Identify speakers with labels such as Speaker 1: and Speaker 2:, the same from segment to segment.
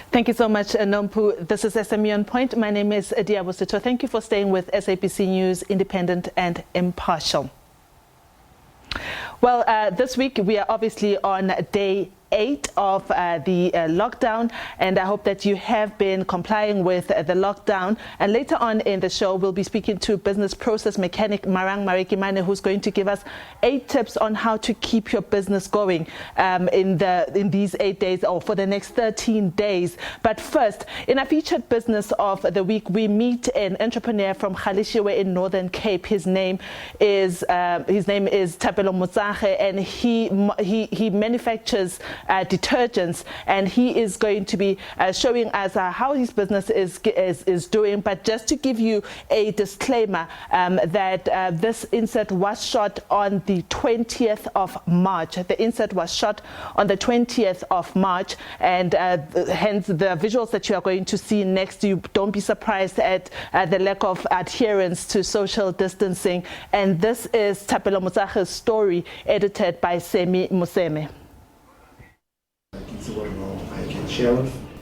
Speaker 1: Thank you so much, Nompu. This is SME On Point. My name is Liabo Setho. Thank you for staying with SABC News, independent and impartial. Well, this week we are obviously on day 8 of the lockdown, and I hope that you have been complying with the lockdown. And later on in the show, we'll be speaking to business process mechanic Marang Marekimane, who's going to give us 8 tips on how to keep your business going in these 8 days, or for the next 13 days. But first, in our featured business of the week, we meet an entrepreneur from Khalishiwe in Northern Cape. His name is Thapelo Motsage, and he manufactures detergents, and he is going to be showing us how his business is doing. But just to give you a disclaimer, that this insert was shot on the 20th of March. The insert was shot on the 20th of March, and hence the visuals that you are going to see next, you don't be surprised at the lack of adherence to social distancing. And this is Thapelo Motsage's story, edited by SME Museme.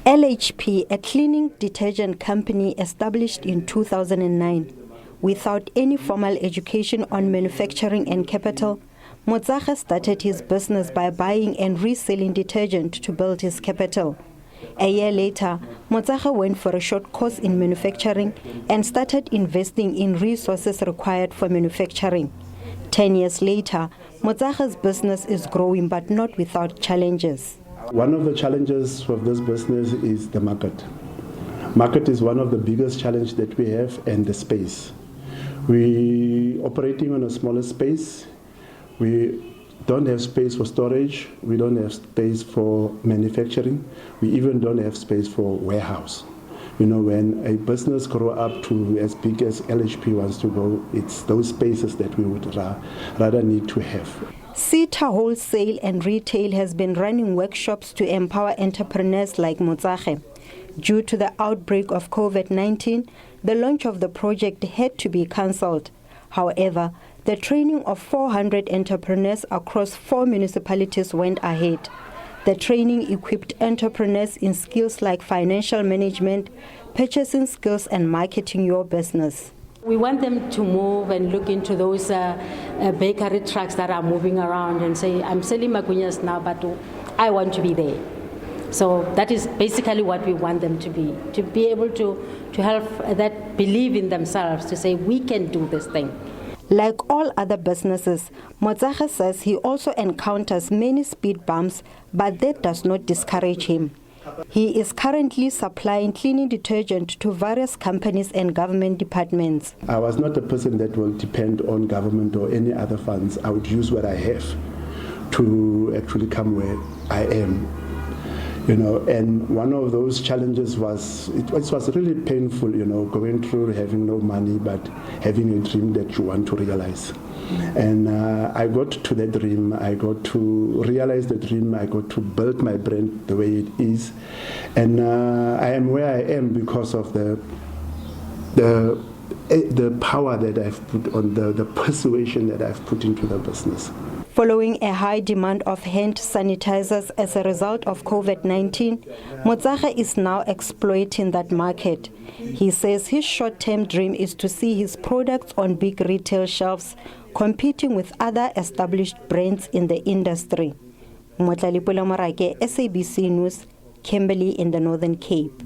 Speaker 2: LHP, a cleaning detergent company established in 2009. Without any formal education on manufacturing and capital, Motsage started his business by buying and reselling detergent to build his capital. A year later, Motsage went for a short course in manufacturing and started investing in resources required for manufacturing. 10 years later, Motsage's business is growing, but not without challenges.
Speaker 3: One of the challenges of this business is the market. Market is one of the biggest challenges that we have, and the space. We operating on a smaller space. We don't have space for storage. We don't have space for manufacturing. We even don't have space for warehouse. You know, when a business grow up to as big as LHP wants to go, it's those spaces that we would rather need to have.
Speaker 2: SETA Wholesale and Retail has been running workshops to empower entrepreneurs like Motsage. Due to the outbreak of COVID-19, the launch of the project had to be cancelled. However, the training of 400 entrepreneurs across 4 municipalities went ahead. The training equipped entrepreneurs in skills like financial management, purchasing skills, and marketing your business.
Speaker 4: We want them to move and look into those bakery trucks that are moving around and say, I'm selling magunyas now, but I want to be there. So that is basically what we want them to be able to help that believe in themselves, to say, we can do this thing.
Speaker 2: Like all other businesses, Motsage says he also encounters many speed bumps, but that does not discourage him. He is currently supplying cleaning detergent to various companies and government departments.
Speaker 3: I was not a person that will depend on government or any other funds. I would use what I have to actually come where I am. You know, and one of those challenges was, it was really painful, you know, going through having no money, but having a dream that you want to realize. And I got to the dream, I got to realize the dream, I got to build my brand the way it is. And I am where I am because of the power that I've put on, the persuasion that I've put into the business.
Speaker 2: Following a high demand of hand sanitizers as a result of COVID-19, Motsage is now exploiting that market. He says his short-term dream is to see his products on big retail shelves, competing with other established brands in the industry. Thapelo Motsage, SABC News, Kimberley in the Northern Cape.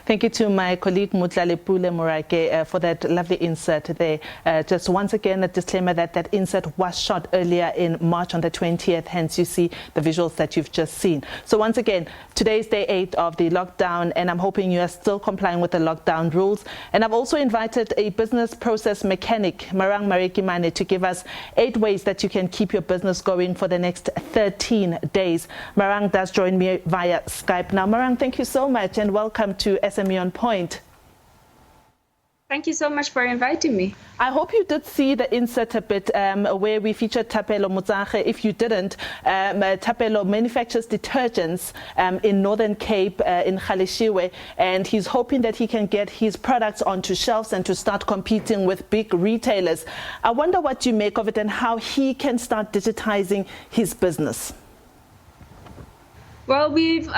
Speaker 1: Thank you to my colleague Thapelo Motsage for that lovely insert there. Just once again, a disclaimer that that insert was shot earlier in March on the 20th, hence you see the visuals that you've just seen. So once again, today's day 8 of the lockdown, and I'm hoping you are still complying with the lockdown rules. And I've also invited a business process mechanic, Marang Marekimane, to give us 8 ways that you can keep your business going for the next 13 days. Marang does join me via Skype. Now, Marang, thank you so much and welcome to SME On Point.
Speaker 5: Thank you so much for inviting me.
Speaker 1: I hope you did see the insert a bit where we featured Thapelo Motsage. If you didn't, Thapelo manufactures detergents in Northern Cape, in Khalishiwe, and he's hoping that he can get his products onto shelves and to start competing with big retailers. I wonder what you make of it and how he can start digitizing his business.
Speaker 5: Well, we've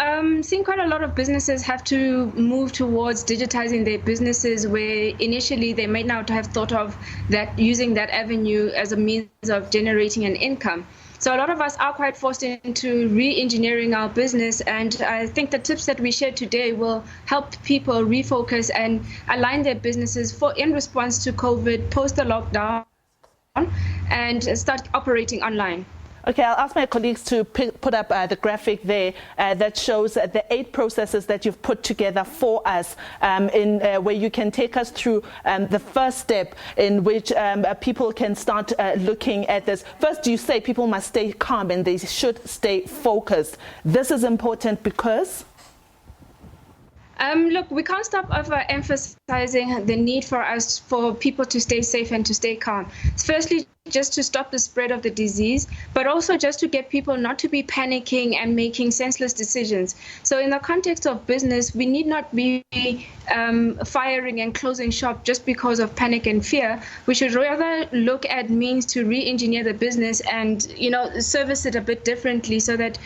Speaker 5: seen quite a lot of businesses have to move towards digitizing their businesses, where initially they may not have thought of that, using that avenue as a means of generating an income. So a lot of us are quite forced into re-engineering our business, and I think the tips that we shared today will help people refocus and align their businesses in response to COVID, post the lockdown, and start operating online.
Speaker 1: Okay, I'll ask my colleagues to put up the graphic there that shows the 8 processes that you've put together for us, where you can take us through the first step in which people can start looking at this. First, you say people must stay calm and they should stay focused. This is important because?
Speaker 5: Look, we can't stop emphasizing the need for people to stay safe and to stay calm. Firstly, just to stop the spread of the disease, but also just to get people not to be panicking and making senseless decisions. So in the context of business, we need not be firing and closing shop just because of panic and fear. We should rather look at means to re-engineer the business and, service it a bit differently so that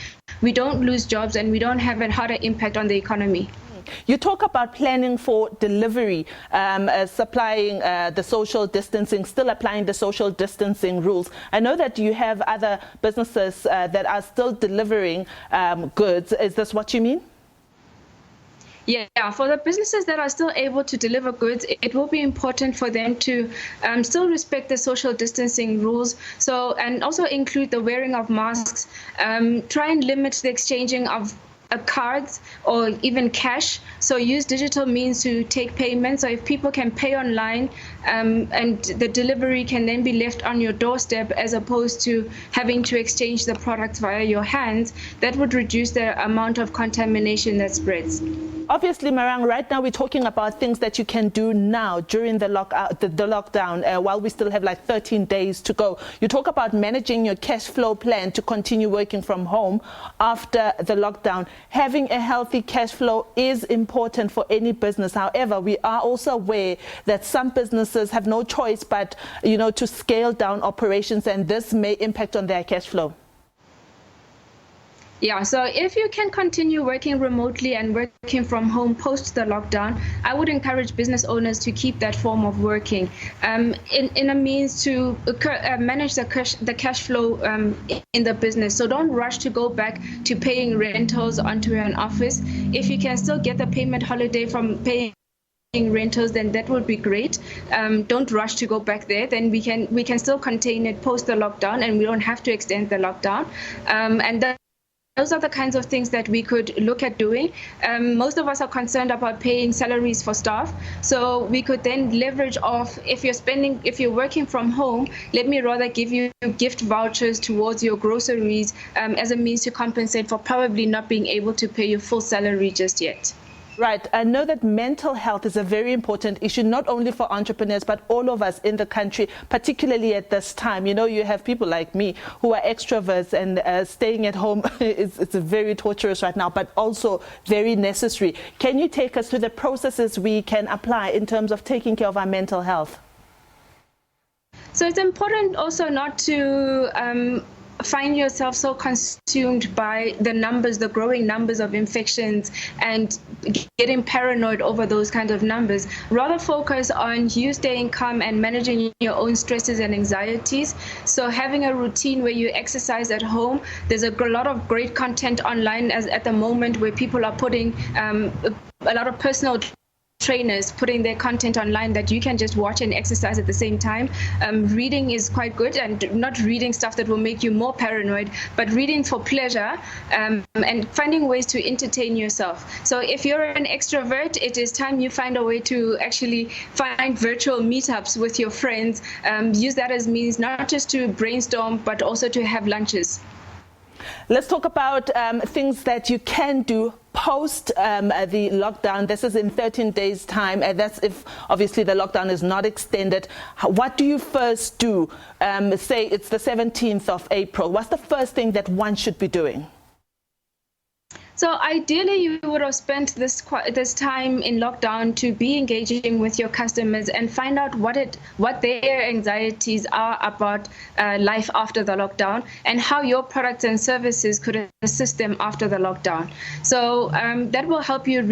Speaker 5: we don't lose jobs and we don't have a harder impact on the economy.
Speaker 1: You talk about planning for delivery, supplying the social distancing, still applying the social distancing rules. I know that you have other businesses that are still delivering goods. Is this what you mean?
Speaker 5: Yeah, for the businesses that are still able to deliver goods, it will be important for them to still respect the social distancing rules. So, and also include the wearing of masks, try and limit the exchanging of cards or even cash. So use digital means to take payments. So if people can pay online and the delivery can then be left on your doorstep as opposed to having to exchange the products via your hands, that would reduce the amount of contamination that spreads.
Speaker 1: Obviously, Marang, right now we're talking about things that you can do now during the lockdown, while we still have like 13 days to go. You talk about managing your cash flow plan to continue working from home after the lockdown. Having a healthy cash flow is important for any business. However, we are also aware that some businesses have no choice but, to scale down operations, and this may impact on their cash flow.
Speaker 5: Yeah, so if you can continue working remotely and working from home post the lockdown, I would encourage business owners to keep that form of working in a means to manage the cash flow in the business. So don't rush to go back to paying rentals onto an office. If you can still get the payment holiday from paying rentals, then that would be great. Don't rush to go back there. Then we can still contain it post the lockdown, and we don't have to extend the lockdown. Those are the kinds of things that we could look at doing. Most of us are concerned about paying salaries for staff. So we could then leverage off, if you're working from home, let me rather give you gift vouchers towards your groceries as a means to compensate for probably not being able to pay your full salary just yet.
Speaker 1: Right. I know that mental health is a very important issue, not only for entrepreneurs, but all of us in the country, particularly at this time. You have people like me who are extroverts, and staying at home it's very torturous right now, but also very necessary. Can you take us through the processes we can apply in terms of taking care of our mental health?
Speaker 5: So it's important also not to find yourself so consumed by the growing numbers of infections and getting paranoid over those kinds of numbers. Rather focus on you staying calm and managing your own stresses and anxieties. So having a routine where you exercise at home. There's a lot of great content online at the moment where people are putting a lot of personal trainers putting their content online that you can just watch and exercise at the same time. Reading is quite good, and not reading stuff that will make you more paranoid, but reading for pleasure and finding ways to entertain yourself. So if you're an extrovert, it is time you find a way to actually find virtual meetups with your friends. Use that as means not just to brainstorm, but also to have lunches.
Speaker 1: Let's talk about things that you can do post the lockdown. This is in 13 days' time. That's if, obviously, the lockdown is not extended. What do you first do? Say it's the 17th of April. What's the first thing that one should be doing?
Speaker 5: So ideally, you would have spent this time in lockdown to be engaging with your customers and find out what their anxieties are about life after the lockdown and how your products and services could assist them after the lockdown. So that will help you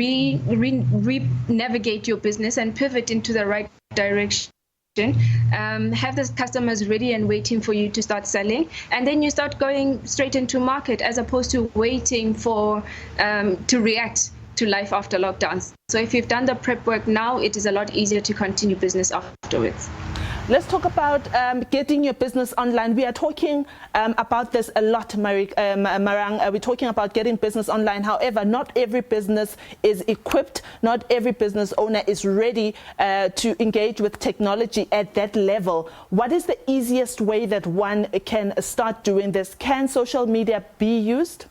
Speaker 5: navigate your business and pivot into the right direction. Have the customers ready and waiting for you to start selling, and then you start going straight into market as opposed to waiting for to react to life after lockdowns. So if you've done the prep work now, it is a lot easier to continue business afterwards.
Speaker 1: Let's talk about getting your business online. We are talking about this a lot, Marang. We're talking about getting business online. However, not every business is equipped. Not every business owner is ready to engage with technology at that level. What is the easiest way that one can start doing this? Can social media be used?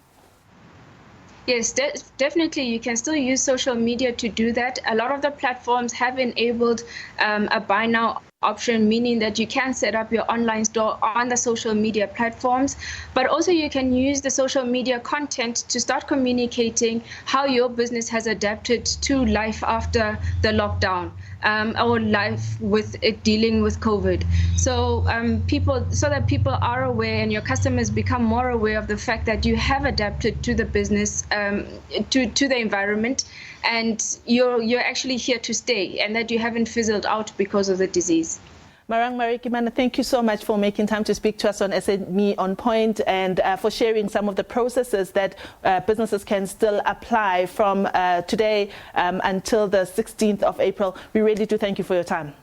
Speaker 5: Yes, definitely. You can still use social media to do that. A lot of the platforms have enabled a buy now option, meaning that you can set up your online store on the social media platforms, but also you can use the social media content to start communicating how your business has adapted to life after the lockdown. Or life with it dealing with COVID. So that people are aware and your customers become more aware of the fact that you have adapted to the business, to the environment, and you're actually here to stay, and that you haven't fizzled out because of the disease.
Speaker 1: Marang, Marekimane, thank you so much for making time to speak to us on SME On Point and for sharing some of the processes that businesses can still apply from today until the 16th of April. We really do thank you for your time.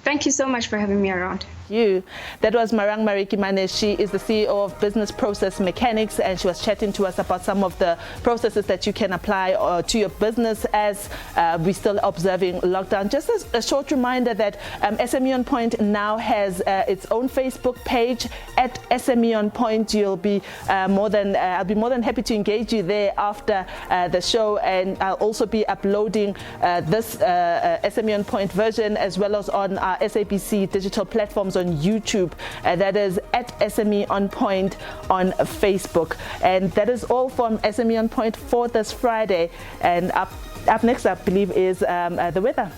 Speaker 5: Thank you so much for having me around.
Speaker 1: That was Marang Marekimane. She is the CEO of Business Process Mechanics, and she was chatting to us about some of the processes that you can apply to your business as we're still observing lockdown. Just as a short reminder that SME On Point now has its own Facebook page at SME On Point. I'll be more than happy to engage you there after the show, and I'll also be uploading this SME On Point version as well as on our SABC digital platforms on YouTube. That is at SME On Point on Facebook. And that is all from SME On Point for this Friday. And up next, I believe, is the weather.